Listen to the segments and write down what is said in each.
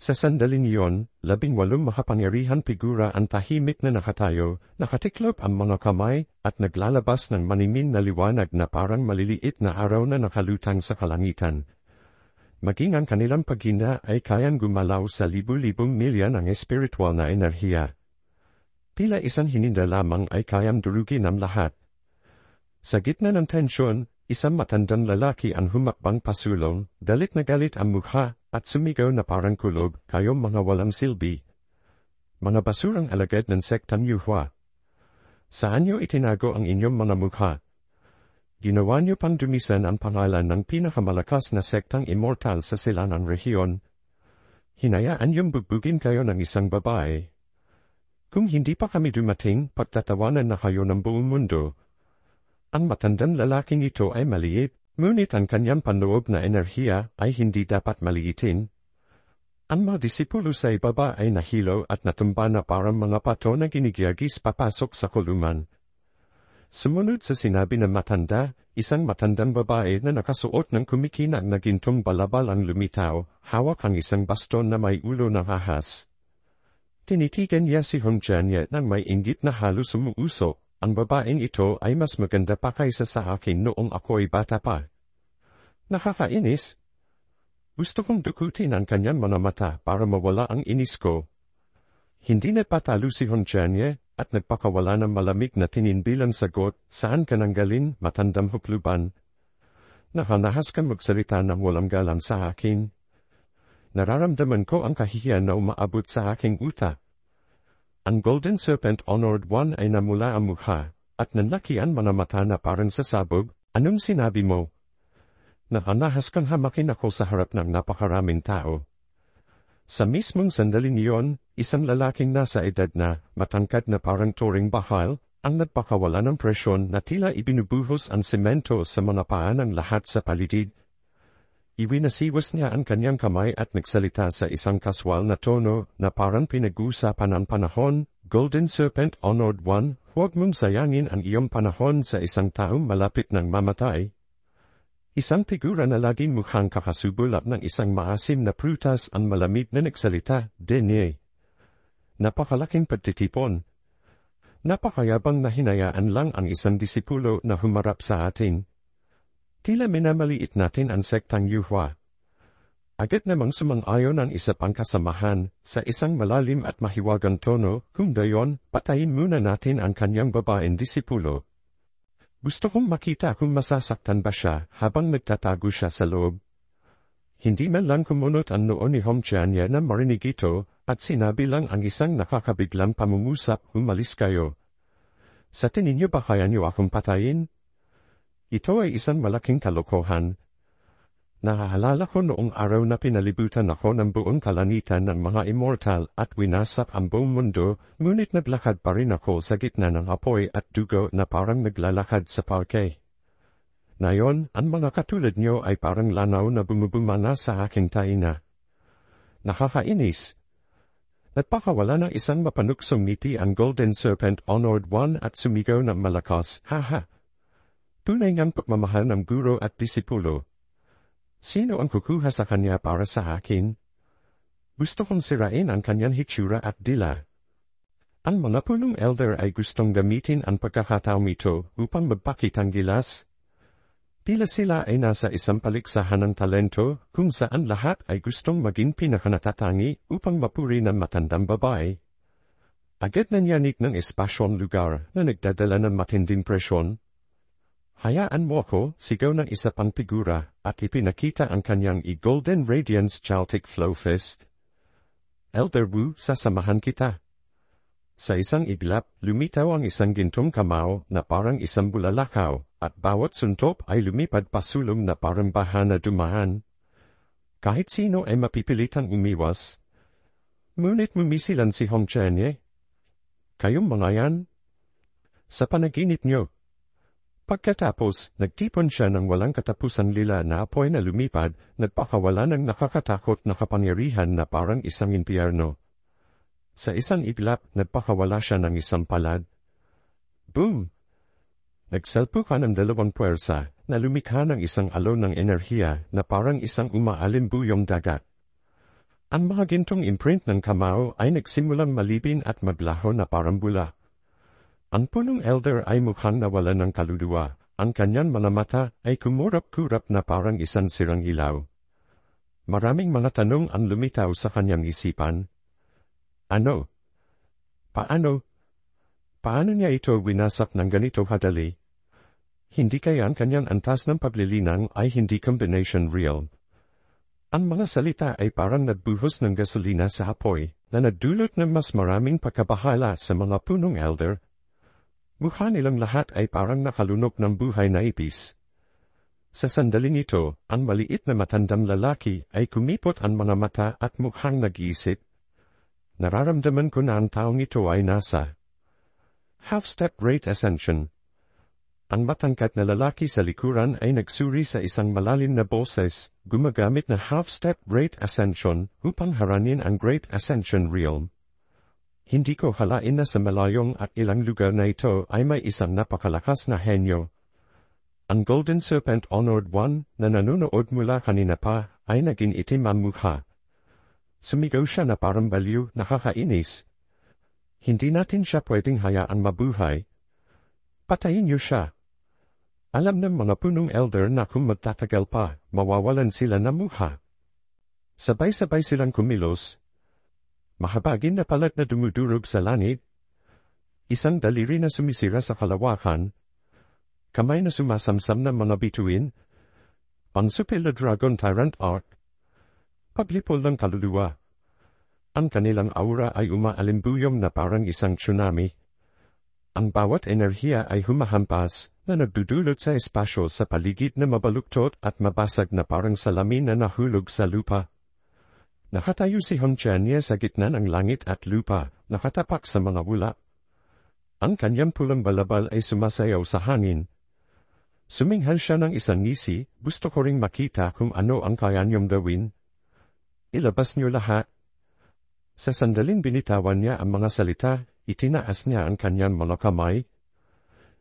Sa sandaling iyon, 18 makapangyarihan figura ang tahimik na nakatayo, nakatiklop ang mga kamay, at naglalabas ng manimin na liwanag na parang maliliit na araw na nakalutang sa kalangitan. Maging ang kanilang paghina ay kayang gumalaw sa libu-libong milya ng espiritual na enerhiya. Tila isang hininda lamang ay kayang durugin ang lahat. Sa gitna ng tensyon, isang matandang lalaki ang humakbang pasulong, galit na galit ang mukha, at sumigaw na parang kulog, "Kayong mga walang silbi. Mga basurang alagad ng sektang Yuhua. Saan niyo itinago ang inyong mga mukha? Ginawa niyo pang dumisan ang pangalan ng pinakamalakas na sektang immortal sa silangang rehiyon. Hinayaan niyong bugbugin kayo ng isang babae. Kung hindi pa kami dumating, pagtatawanan na kayo ng buong mundo." Ang matandang lalaking ito ay maliit, ngunit ang kanyang panloob na enerhiya ay hindi dapat maliitin. Ang mga disipulo sa ibaba ay nahilo at natumba na parang mga pato na ginigiyagis papasok sa kulungan. Sumunod sa sinabi ng matanda, isang matandang babae na nakasuot ng kumikinang na gintong balabal ang lumitaw, hawak ang isang baston na may ulo ng ahas. Tinitigan niya si Hong Jianye nang may inggit na halos umuusok. Ang babaeng ito ay mas maganda pa kaysa sa akin noong ako'y bata pa. Nakakainis. Gusto kong dukutin ang kanyang mga mata para mawala ang inis ko. Hindi napatalo si Hong Jianye at nagpakawala ng malamig na tininbilang sagot, "Saan ka nanggaling, matandang hukluban? Nakanahas kang magsalita ng walang galang sa akin. Nararamdaman ko ang kahihiyan na umaabot sa aking utak." Ang Golden Serpent Honored One ay namula ang mukha, at nanlakian mga mata na parang sasabog. "Anong sinabi mo? Nakanahas kang hamakin ako sa harap ng napakaraming tao." Sa mismong sandaling iyon, isang lalaking nasa edad na, matangkad na parang turing bahal, ang nagpakawala ng presyon na tila ibinubuhos ang semento sa mga paa ng lahat sa paligid. Iwinasiwas niya ang kanyang kamay at nagsalita sa isang kaswal na tono na parang pinag-uusapan ang panahon. "Golden Serpent Honored One, huwag mong sayangin ang iyong panahon sa isang taong malapit ng mamatay." Isang figura na laging mukhang kakasubulap ng isang maasim na prutas ang malamig na nagsalita, "Denye. Napakalaking pagtitipon. Napakayabang na hinayaan lang ang isang disipulo na humarap sa atin. Tila minamaliit natin ang sektang Yuhua." Agad namang sumang-ayon ang isa pang kasamahan, sa isang malalim at mahiwagang tono, "Kung gayon, patayin muna natin ang kanyang babaeng disipulo. Gusto kong makita kung masasaktan ba siya habang nagtatago siya sa loob." Hindi man lang kumunot ang noo ni Hong Jianye na marinig ito, at sinabi lang ang isang nakakabiglang pamungusap, "Umalis kayo. Sa tingin niyo ba kaya niyo akong patayin? Ito ay isang malaking kalokohan. Naaalala ko noong araw na pinalibutan ako ng buong kalangitan ng mga immortal at winasak ang buong mundo, ngunit naglakad pa rin ako sa gitna ng apoy at dugo na parang naglalakad sa parke. Ngayon, ang mga katulad niyo ay parang lanaw na bumubumana sa aking taina. Nakakainis." Nagpakawala ng isang mapanuksong ngiti ang Golden Serpent Honored One at sumigaw ng malakas, "Haha! Tunay ngang pagmamahal ng guro at disipulo. Sino ang kukuha sa kanya para sa akin? Gusto kong sirain ang kanyang hitsura at dila." Ang mga punong elder ay gustong gamitin ang pagkakataong ito upang magpakitang gilas. Tila sila ay nasa isang paligsahan ng talento kung saan lahat ay gustong maging pinakanatatangi upang mapuri ng matandang babae. Agad na niyanig ng espasyong lugar na nagdadala ng matinding presyon. "Hayaan mo ako," sigaw ng isa pang figura, at ipinakita ang kanyang Golden Radiance Celtic Flow Fist. "Elder Wu, sasamahan kita." Sa isang iglap, lumitaw ang isang gintong kamao na parang isang bulalakaw, at bawat suntop ay lumipad pasulong na parang baha na dumaan. Kahit sino ay mapipilitang umiwas. Ngunit mumisilan si Hong Jianye. "Kayong mga yan? Sa panaginip niyo." Pagkatapos, nagtipon siya ng walang katapusan lila na apoy na lumipad, nagpakawala ng nakakatakot na kapangyarihan na parang isang impyerno. Sa isang iglap, nagpakawala siya ng isang palad. Boom! Nagsalpukan ang dalawang puwersa, na lumikha ng isang alon ng enerhiya na parang isang umaalimbuyong dagat. Ang mga gintong imprint ng kamao ay nagsimulang malibin at maglaho na parang bula. Ang punong elder ay mukhang nawalan ng kaluluwa. Ang kanyang mga mata ay kumurap-kurap na parang isang sirang ilaw. Maraming mga tanong ang lumitaw sa kanyang isipan. Ano? Paano? Paano niya ito winasak ng ganito kadali? Hindi kaya ang kanyang antas ng paglilinang ay hindi combination real. Ang mga salita ay parang nagbuhos ng gasolina sa apoy na nagdulot ng mas maraming pagkabahala sa mga punong elder. Mukha nilang lahat ay parang nakalunok ng buhay na ipis. Sa sandaling ito, ang maliit na matandang lalaki ay kumipot ang mga mata at mukhang nag-iisip. Nararamdaman ko na ang taong ito ay nasa half-step rate ascension. Ang matangkat na lalaki sa likuran ay nagsuri sa isang malalim na boses, gumagamit na half-step rate ascension upang haranin ang Great Ascension Realm. Hindi ko halain na sa malayong at ilang lugar na ito ay may isang napakalakas na henyo. Ang Golden Serpent Honored One na nanonood mula kanina pa ay naging itim ang mukha. Sumigaw siya na parang baliw, nakakainis. Hindi natin siya pwedeng hayaan mabuhay. Patayin niyo siya. Alam ng mga punong elder na kung magtatagal pa, mawawalan sila ng mukha. Sabay-sabay silang kumilos. Mahabagin na palat na dumudurog sa langit. Isang daliri na sumisira sa kalawakan. Kamay na sumasamsam ng mga bituin. Pansupil na Dragon Tyrant Arc. Paglipol ng kaluluwa. Ang kanilang aura ay umaalimbuyong na parang isang tsunami. Ang bawat enerhiya ay humahampas na nagdudulot sa espasyo sa paligid na mabaluktot at mabasag na parang salamin na nahulog sa lupa. Nakatayo si Hongchanye sa gitna ng langit at lupa, nakatapak sa mga wula. Ang kanyang pulang balabal ay sumasayaw sa hangin. Suminghal siya ng isang ngisi, gusto ko ring makita kung ano ang kaya niyong gawin. Ilabas niyo lahat. Sa sandaling binitawan niya ang mga salita, itinaas niya ang kanyang mga kamay.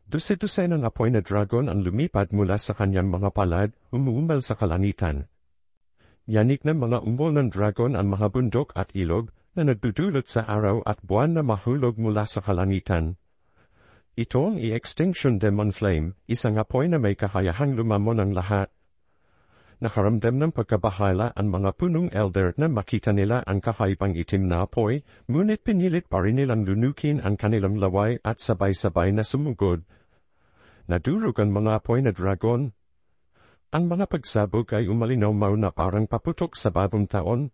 Duse-duse ng apoy na dragon ang lumipad mula sa kanyang mga palad, umuumbal sa kalangitan. Yanik ng mga umbol ng dragon ang mga bundok at ilog na nagdudulot sa araw at buwan na mahulog mula sa kalangitan. Ito ang i-extinction demon flame, isang apoy na may kakayahang lumamon ng lahat. Nakaramdam ng pagkabahala ang mga punong elder na makita nila ang kakaibang itim na apoy, ngunit pinilit pa rin nilang lunukin ang kanilang laway at sabay-sabay na sumugod. Nadurog ang mga apoy na dragon. Ang mga pagsabog ay umalinaw na parang paputok sa bagong taon.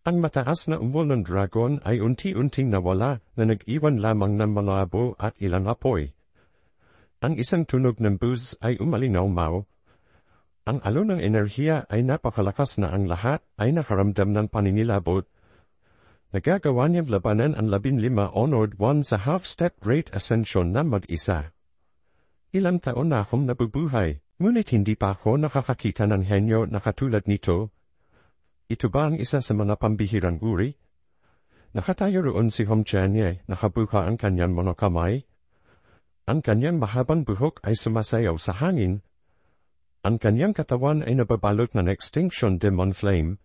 Ang mataas na umbol ng dragon ay unti-unting nawala na nag-iwan lamang ng mga abo at ilang apoy. Ang isang tunog ng buzz ay umalinaw. Ang alon ng enerhiya ay napakalakas na ang lahat ay nakaramdam ng paninilabot. Nagagawa niyang labanan ang 15 Honored One sa half-step Great Ascension na mag-isa. Ilang taon na akong nabubuhay, ngunit hindi pa ako nakakakita ng henyo na katulad nito. Ito ba ang isa sa mga pambihirang uri? Nakatayo roon si Hongchanye, nakabuka ang kanyang mga kamay. Ang kanyang mahabang buhok ay sumasayaw sa hangin. Ang kanyang katawan ay nababalot ng extinction demon flame.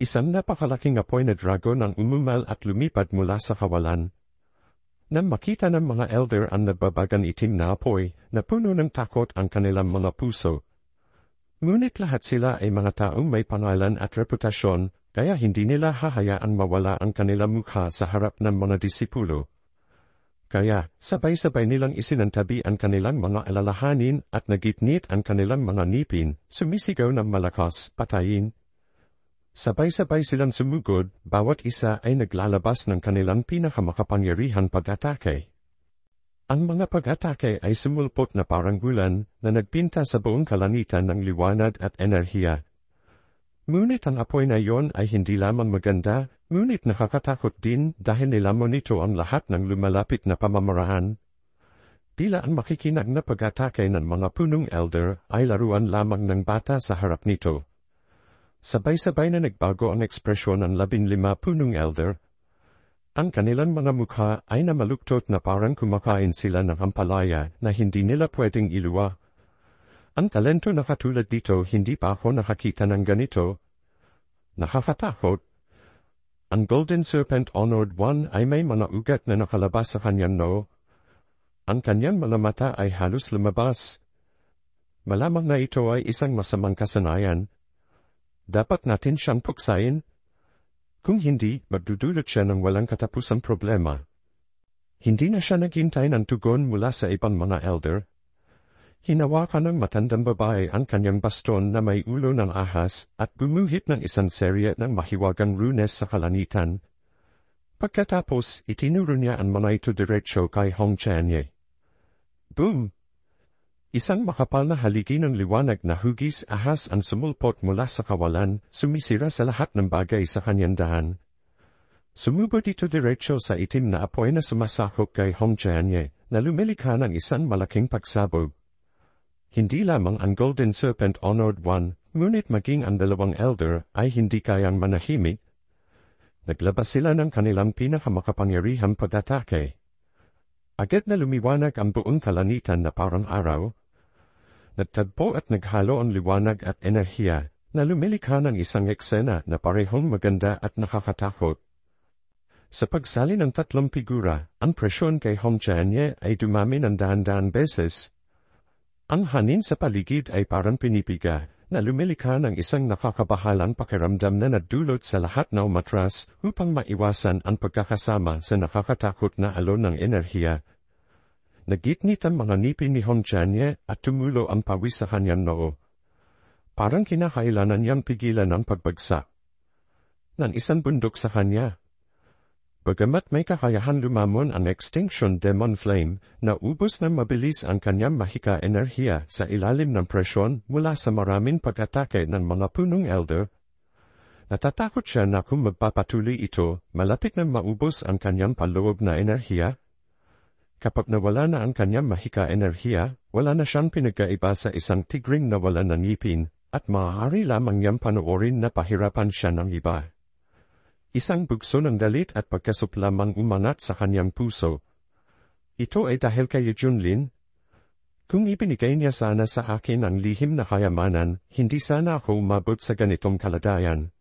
Isang napakalaking apoy na dragon ang umumal at lumipad mula sa kawalan. Nang makita ng mga elder ang nababagang itim na apoy, napuno ng takot ang kanilang mga puso. Ngunit lahat sila ay mga taong may pangalan at reputasyon, kaya hindi nila hahayaan mawala ang kanilang mukha sa harap ng mga disipulo. Kaya, sabay-sabay nilang isinantabi ang kanilang mga alalahanin at nagitnit ang kanilang mga ngipin, sumisigaw ng malakas, patayin. Sabay-sabay silang sumugod, bawat isa ay naglalabas ng kanilang pinakamakapangyarihang pag-atake. Ang mga pag-atake ay sumulpot na parang bulan na nagpinta sa buong kalangitan ng liwanag at enerhiya. Ngunit ang apoy na iyon ay hindi lamang maganda, ngunit nakakatakot din dahil nilamon nito ang lahat ng lumalapit na pamamaraan. Tila ang makikinag na pag-atake ng mga punong elder ay laruan lamang ng bata sa harap nito. Sabay-sabay na nagbago ang ekspresyon ng 15 punong elder. Ang kanilang mga mukha ay namaluktot na parang kumakain sila ng ampalaya na hindi nila pwedeng iluwa. Ang talento na katulad dito hindi pa ako nakakita ng ganito. Nakakatakot. Ang Golden Serpent Honored One ay may mga ugat na nakalabas sa kanyang noo. Ang kanyang mga mata ay halos lumabas. Malamang na ito ay isang masamang kasanayan. Dapat natin siyang puksain. Kung hindi, magdudulot siya ng walang katapusang problema. Hindi na siya naghintay ng tugon mula sa ibang mga elder. Hinawakan ng matandang babae ang kanyang baston na may ulo ng ahas at gumuhit ng isang serye ng mahiwagang runes sa kalangitan. Pagkatapos, itinuro niya ang mga ito diretsyo kay Hong Chanye. Boom! Isang makapal na haligi ng liwanag na hugis ahas ang sumulpot mula sa kawalan, sumisira sa lahat ng bagay sa kanyang daan. Sumubot ito diretsyo sa itim na apoy na sumasakop kay Hong Chanye, na lumilikha ng isang malaking pagsabog. Hindi lamang ang Golden Serpent Honored One, ngunit maging ang dalawang elder ay hindi kayang manahimik. Naglabas sila ng kanilang pinakamakapangyarihang pag-atake. Agad na lumiwanag ang buong kalangitan na parang araw. Nagtagpo at naghalo ang liwanag at enerhiya, na lumilikha ng isang eksena na parehong maganda at nakakatakot. Sa pagsali ng tatlong figura, ang presyon kay Hong Chanye ay dumami ng daan-daan beses. Ang hangin sa paligid ay parang pinipiga, na lumilikha ng isang nakakabahalang pakiramdam na nadulot sa lahat na umatras upang maiwasan ang pagkakasama sa nakakatakot na alon ng enerhiya. Nagitnit ang mga ngipin ni Hong Chanye at tumulo ang pawis sa kanyang noo. Parang kinakailangan niyang pigilan ang pagbagsak ng isang bundok sa kanya. Bagamat may kakayahan lumamon ang Extinction Demon Flame, naubos ng mabilis ang kanyang mahika enerhiya sa ilalim ng presyon mula sa maraming pag-atake ng mga punong elder. Natatakot siya na kung magpapatuloy ito, malapit na maubos ang kanyang paloob na enerhiya. Kapag nawala na ang kanyang mahika enerhiya, wala na siyang pinagkaiba sa isang tigring na wala ng ngipin, at maaari lamang niyang panoorin na pahirapan siya ng iba. Isang bugso ng dalit at pagkasup lamang umanat sa kanyang puso. Ito ay dahil kay Junlin. Kung ibinigay niya sana sa akin ang lihim na kayamanan, hindi sana ako umabot sa ganitong kalagayan.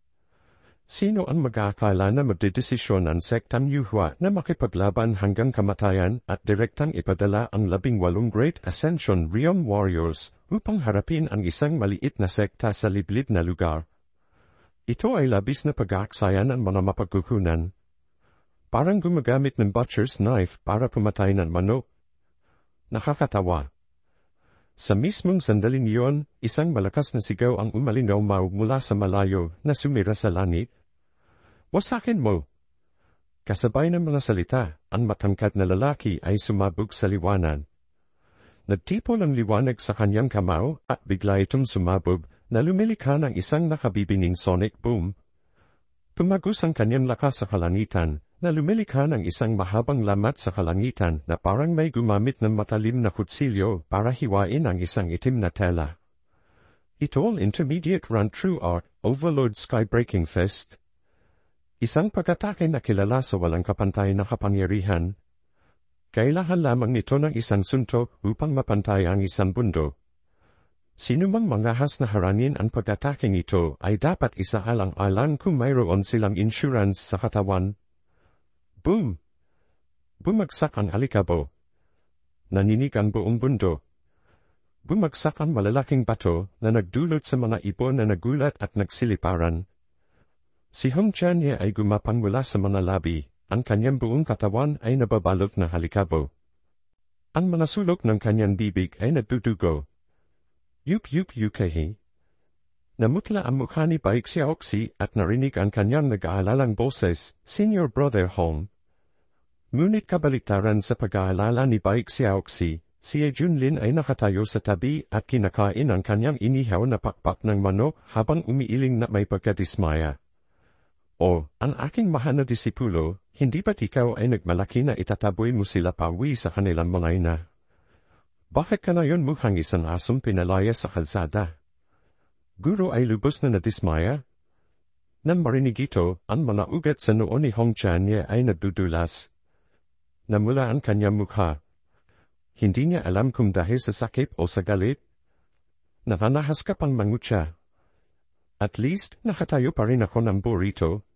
Sino ang mag-aakala na magdedesisyon ang sektang Yuhua na makipaglaban hanggang kamatayan at direktang ipadala ang 18 Great Ascension Realm Warriors upang harapin ang isang maliit na sekta sa liblib na lugar? Ito ay labis na pag-aaksayan ng mga mapagkukunan. Parang gumagamit ng butcher's knife para pumatay ng manok. Nakakatawa. Sa mismong sandaling iyon, isang malakas na sigaw ang umalinaw mula sa malayo na sumira sa langit. Wasakin mo! Kasabay ng mga salita, ang matangkad na lalaki ay sumabog sa liwanag. Nagtipon ang liwanag sa kanyang kamao at bigla itong sumabog, na lumilikha ng isang nakabibinging sonic boom. Tumagos ang kanyang lakas sa kalangitan, na lumilikha ng isang mahabang lamat sa kalangitan na parang may gumamit ng matalim na kutsilyo para hiwain ang isang itim na tela. Ito ang Intermediate Run True Art Overlord Skybreaking Fist. Isang pag-atake na kilala sa walang kapantay na kapangyarihan. Kailangan lamang nito ng isang suntok upang mapantay ang isang bundok. Sinumang mangahas na harangin ang pag-ataking ito ay dapat isaalang-alang kung mayroon silang insurance sa katawan. Boom! Bumagsak ang alikabo. Naninig ang buong bundok. Bumagsak ang malalaking bato na nagdulot sa mga ibon na nagulat at nagsiliparan. Si Hong Chanye ay gumapang mula sa mga labi, ang kanyang buong katawan ay nababalot ng alikabo. Ang mga sulok ng kanyang bibig ay nagdudugo. Yup-yup-yukahi. Namutla ang mukha ni Baik Xiaoxi at narinig ang kanyang nag-aalalang boses, Senior Brother Hong. Ngunit kabaliktaran sa pag-aalala ni Baik Xiaoxi, si Junlin ay nakatayo sa tabi at kinakain ang kanyang inihaw na pakpak ng manok habang umiiling na may pagkadismaya. O, ang aking mahal na disipulo, hindi ba't ikaw ay nagmalaki na itataboy mo sila pawi sa kanilang mga ina? Bakit ka na yun mukhang isang asong pinalaya sa kalsada? Guro ay lubos na nadismaya. Nang marinig ito, ang mga ugat sa noo ni Hong Chanye ay nadudulas. Namula ang kanyang mukha. Hindi niya alam kung dahil sa sakit o sa galit. Nakanahas ka pang mangutya. At least, nakatayo pa rin ako ng burrito.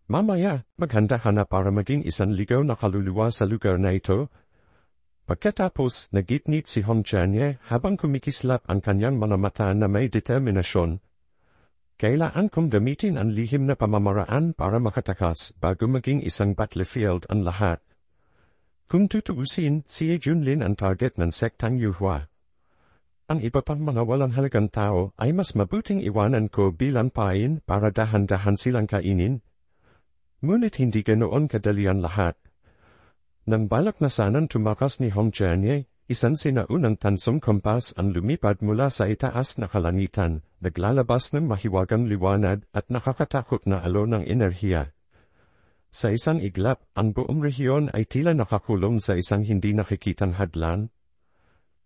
Mamaya, maghanda ka na para maging isang ligaw na kaluluwa sa lugar na ito. Pagkatapos, nagitnit si Hong Jianye habang kumikislap ang kanyang mga mata na may determinasyon. Kailangan kong gamitin ang lihim na pamamaraan para makatakas bago maging isang battlefield ang lahat. Kung tutuusin, si Ye Junlin ang target ng sektang Yuhua. Ang iba pang mga walang halagang tao ay mas mabuting iwanan ko bilang pain para dahan-dahan silang kainin. Ngunit hindi ganoon kadali ang lahat. Nang balak na sanang tumakas ni Hong Jianye, isang sinaunang tansong kompas ang lumipad mula sa itaas na kalangitan, naglalabas ng mahiwagang liwanag at nakakatakot na alon ng enerhiya. Sa isang iglap, ang buong rehiyon ay tila nakakulong sa isang hindi nakikitang hadlan.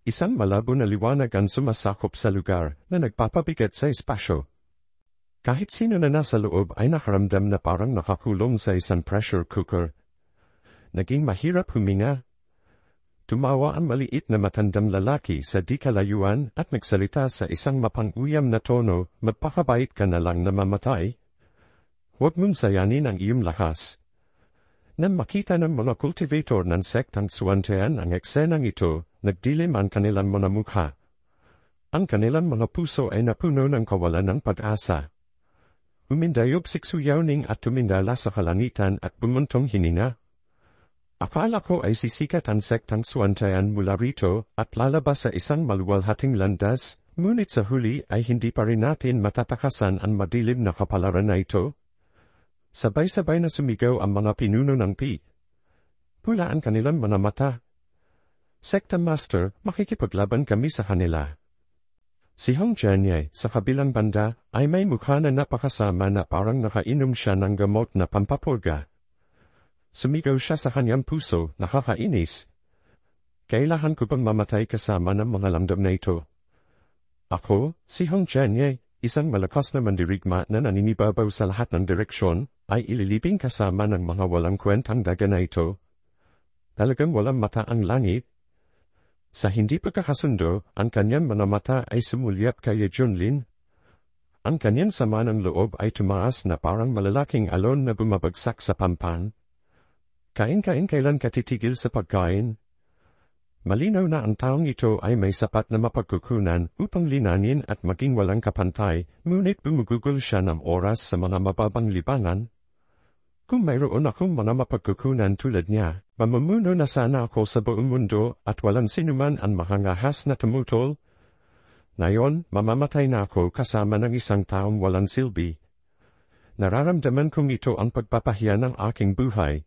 Isang malabo na liwanag ang sumasakop sa lugar na nagpapabigat sa espasyo. Kahit sino na nasa loob ay nakaramdam na parang nakakulong sa isang pressure cooker. Naging mahirap huminga. Tumawa ang maliit na matandang lalaki sa di kalayuan at nagsalita sa isang mapang-uyam na tono, magpakabait ka na lang na mamatay. Huwag mong sayanin ang iyong lakas. Nang makita ng mga cultivator ng sektang Xuantian ang eksenang ito, nagdilim ang kanilang mga mukha. Ang kanilang mga puso ay napuno ng kawalan ng pag-asa. Umindayog si Xu Yaoning at tumindala sa kalangitan at bumuntong hininga. Akala ko ay sisikat ang sektang Xuantian mula rito at lalabas sa isang maluwalhating landas, ngunit sa huli ay hindi pa rin natin matatakasan ang madilim na kapalaran na ito. Sabay-sabay na sumigaw ang mga pinuno ng Pi. Pula ang kanilang mga mata. Sekta Master, makikipaglaban kami sa kanila. Si Hong Jianye, sa kabilang banda, ay may mukha na napakasama na parang nakainom siya ng gamot na pampapurga. Sumigaw siya sa kanyang puso, nakakainis. Kailangan ko bang mamatay kasama ng mga lamdam na ito? Ako, si Hong Jianye, isang malakas na mandirigma na naninibabaw sa lahat ng direksyon, ay ililibing kasama ng mga walang kwentang daga na ito. Talagang walang mata ang langit. Sa hindi pagkakasundo, ang kanyang mga mata ay sumulyap kay Ye Junlin. Ang kanyang sama ng loob ay tumaas na parang malalaking alon na bumabagsak sa pampan. Kain-kain kailan ka titigil sa pagkain? Malinaw na ang taong ito ay may sapat na mapagkukunan upang linanin at maging walang kapantay, ngunit bumugugol siya ng oras sa mga mababang libangan. Kung mayroon akong mga mapagkukunan tulad niya, mamumuno na sana ako sa buong mundo at walang sinuman ang makangahas na tumutol. Ngayon, mamamatay na ako kasama ng isang taong walang silbi. Nararamdaman kong ito ang pagpapahiya ng aking buhay.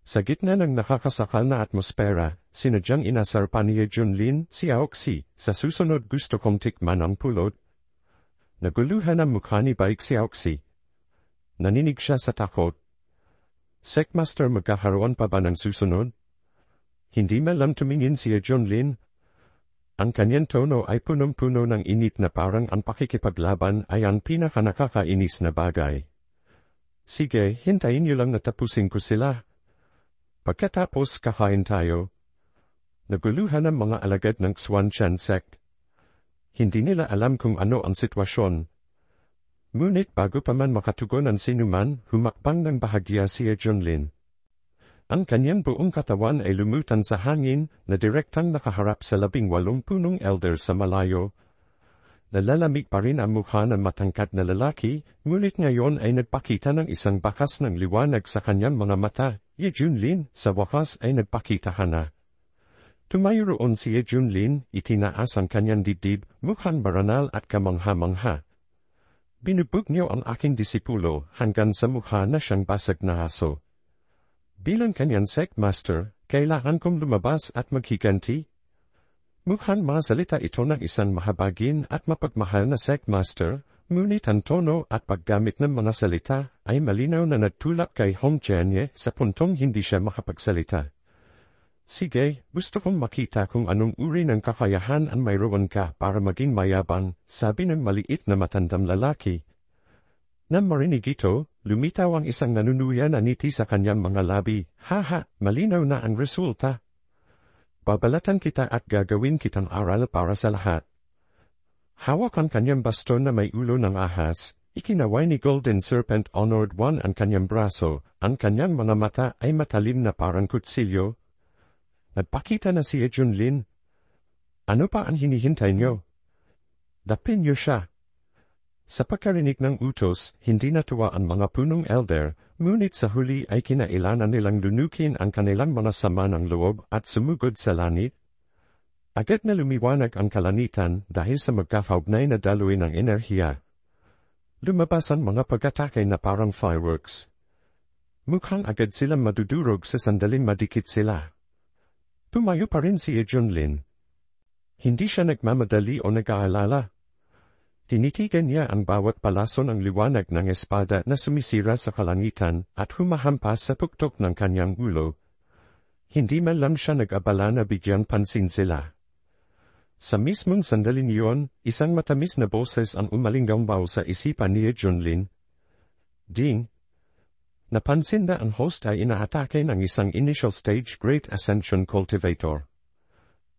Sa gitna ng nakakasakal na atmosfera, sinadyang inasar pa ni Ye Junlin, si Aoxi, sa susunod gusto kong tikman ang pulot. Naguluhan ang mukha ni Baik si Aoxi. Naninig siya sa takot. Sekmaster, magkakaroon pa ba ng susunod? Hindi malam tumingin si Ye Junlin. Ang kanyang tono ay punong-puno ng init na parang ang pakikipaglaban ay ang pinakanakakainis na bagay. Sige, hintayin niyo lang na tapusin ko sila. Pagkatapos kakain tayo. Naguluhan ang mga alagad ng Xuantian sect. Hindi nila alam kung ano ang sitwasyon. Ngunit bago pa man makatugon ang sinuman, humakbang ng bahagya si Ye Junlin. Ang kanyang buong katawan ay lumutan sa hangin na direktang nakaharap sa 18 punong elder sa malayo. Nalalamig pa rin ang mukha ng matangkad na lalaki, ngunit ngayon ay nagpakita ng isang bakas ng liwanag sa kanyang mga mata. Ye Junlin, sa wakas ay nagpakita na. Tumayo roon si Ye Junlin, itinaas ang kanyang dibdib, mukhang maranal at kamangha-mangha. Binubog niyo ang aking disipulo hanggang sa mukha na siyang basag na aso. Bilang kanyang sectmaster, kailangan kong lumabas at maghiganti. Mukhang masalita ito ng isang mahabagin at mapagmahal na sectmaster, ngunit ang tono at paggamit ng mga salita ay malinaw na nagtulak kay Hong Jianye sa puntong hindi siya makapagsalita. Sige, gusto kong makita kung anong uri ng kakayahan ang mayroon ka para maging mayabang, sabi ng maliit na matandang lalaki. Nang marinig ito, lumitaw ang isang nanunuya na ngiti sa kanyang mga labi. Haha, malinaw na ang resulta. Babalatan kita at gagawin kitang aral para sa lahat. Hawak ang kanyang baston na may ulo ng ahas, ikinaway ni Golden Serpent Honored One ang kanyang braso, ang kanyang mga mata ay matalim na parang kutsilyo. Nagpakita na si Junlin. Ano pa ang hinihintay niyo? Dapin niyo siya. Sa pagkarinig ng utos, hindi natuwa ang mga punong elder, ngunit sa huli ay kinailangan nilang lunukin ang kanilang mga sama ng loob at sumugod sa langit. Agad na lumiwanag ang kalanitan dahil sa magkakaugnay na daloy ng enerhiya. Lumabas ang mga pag-atake na parang fireworks. Mukhang agad silang madudurog sa sandaling madikit sila. Tumayo pa rin si Junlin. Hindi siya nagmamadali o nag-aalala. Tinitigan niya ang bawat palaso ng liwanag ng espada na sumisira sa kalangitan at humahampas sa puktok ng kanyang ulo. Hindi man lang siya nag-abala na bigyan pansin sila. Sa mismong sandaling iyon, isang matamis na boses ang umalinggaw sa isipan ni Junlin. Ding! Napansin na ang host ay inaatake ng isang initial stage Great Ascension Cultivator.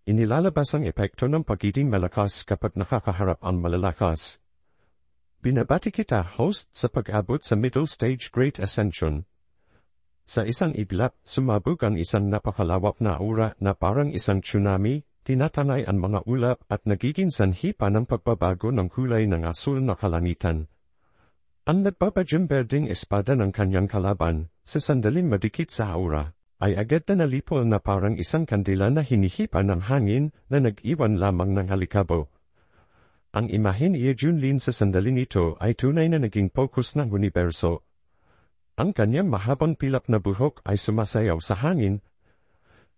Inilalabas ang epekto ng pagiging malakas kapag nakakaharap ang malalakas. Binabati kita, host, sa pag-abot sa middle stage Great Ascension. Sa isang iglap, sumabog ang isang napakalawak na aura na parang isang tsunami, tinatanay ang mga ulap at nagiging sanhi pa ng pagbabago ng kulay ng asul na kalangitan. Ang nagbabadyang berdeng espada ng kanyang kalaban, sa sandaling madikit sa aura, ay agad na nalipol na parang isang kandila na hinihipa ng hangin na nag-iwan lamang ng halikabo. Ang imahe ni Junlin sa sandaling ito ay tunay na naging focus ng universo. Ang kanyang mahabang pilak na buhok ay sumasayaw sa hangin.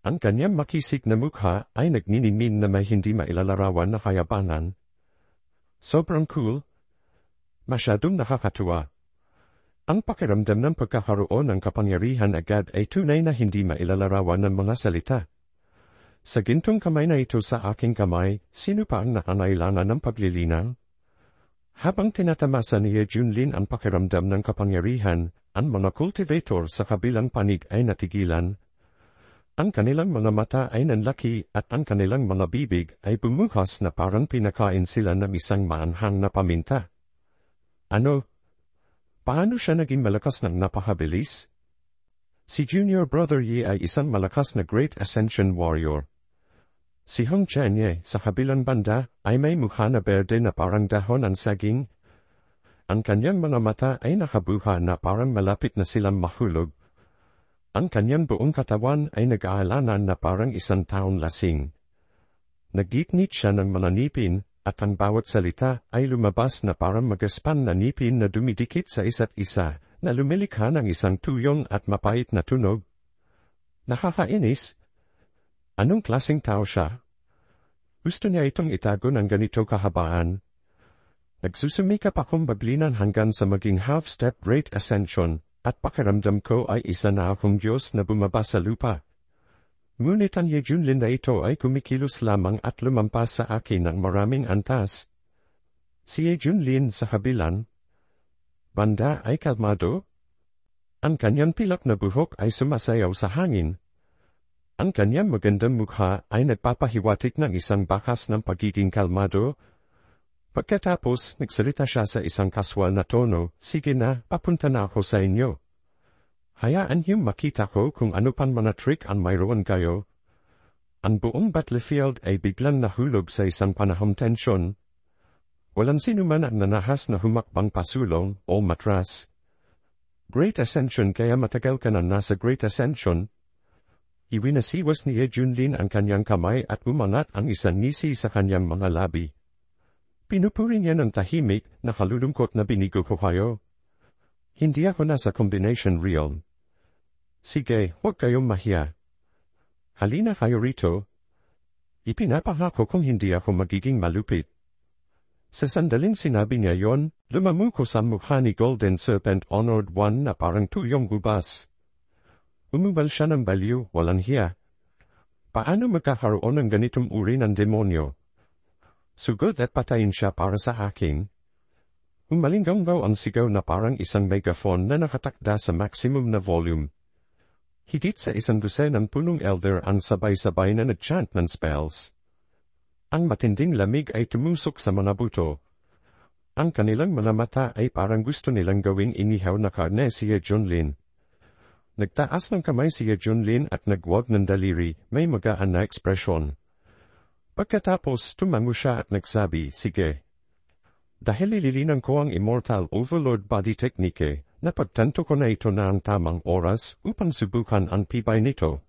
Ang kanyang makisig na mukha ay nagniningning na may hindi mailalarawan na kayabangan. Sobrang cool. Masyadong nakakatuwa. Ang pakiramdam ng pagkakaroon ng kapangyarihan agad ay tunay na hindi mailalarawan ng mga salita. Sa gintong kamay na ito sa aking kamay, sino pa ang nakangailangan ng paglilinaw? Habang tinatamasa ni Junlin ang pakiramdam ng kapangyarihan, ang mga cultivator sa kabilang panig ay natigilan. Ang kanilang mga mata ay nanlaki at ang kanilang mga bibig ay bumukas na parang pinakain sila ng isang maanghang na paminta. Ano? Paano siya naging malakas ng napakabilis? Si Junior Brother Yi ay isang malakas na Great Ascension Warrior. Si Hong Chen Ye sa kabilang banda ay may mukha na berde na parang dahon ng saging. Ang kanyang mga mata ay nakabuha na parang malapit na silang mahulog. Ang kanyang buong katawan ay nag-aalanan na parang isang taong lasing. Nagitnit siya ng mga ngipin, at ang bawat salita ay lumabas na parang magaspan na ngipin na dumidikit sa isa't isa, na lumilikha ng isang tuyong at mapait na tunog. Nakakainis. Anong klaseng tao siya? Gusto niya itong itago ng ganito kahabaan. Nagsusumikap akong baglinan hanggang sa maging half-step Great Ascension, at pakiramdam ko ay isa na akong Diyos na bumaba sa lupa. Ngunit ang Junlin na ito ay kumikilos lamang at lumampas sa akin ng maraming antas. Si Junlin sa kabilang banda ay kalmado. Ang kanyang pilak na buhok ay sumasayaw sa hangin. Ang kanyang magandang mukha ay nagpapahiwatig ng isang bakas ng pagiging kalmado. Pagkatapos, nagsalita siya sa isang kaswal na tono, sige na, papunta na ako sa inyo. Hayaan niyong makita ko kung ano pang mga trick ang mayroon kayo. Ang buong battlefield ay biglang nahulog sa isang panahong tensyon. Walang sinuman ang nanahas na humakbang pasulong o matras. Great Ascension kaya matagal ka na nasa Great Ascension. Iwinasiwas ni Junlin ang kanyang kamay at umangat ang isang ngisi sa kanyang mga labi. Pinupuri niya ng tahimik na kalulungkot na binigo ko kayo. Hindi ako nasa combination realm. Sige, huwag kayong mahiya. Halina kayo rito. Ipinapangako kung hindi ako magiging malupit. Sa sandaling sinabi niya yon, lumamuko sa mukha ni Golden Serpent Honored One na parang tuyong gubas. Umubal siya ng baliw, walang hiya. Paano magkakaroon ng ganitong uri ng demonyo? Sugod at patayin siya para sa akin. Umalinggaw ang sigaw na parang isang megaphone na nakatakda sa maximum na volume. Higit sa isang dosenang punong elder ang sabay-sabay na nag-chant ng spells. Ang matinding lamig ay tumusok sa mga buto. Ang kanilang mga mata ay parang gusto nilang gawing inihaw na karne si Junlin. Nagtaas ng kamay si Junlin at nagwag ng daliri, may magaan na ekspresyon. Pagkatapos tumango siya at nagsabi, sige. Dahil ililinan ko ang Immortal Overlord Body Technique, napagtanto ko na ito na ang tamang oras upang subukan ang tibay nito.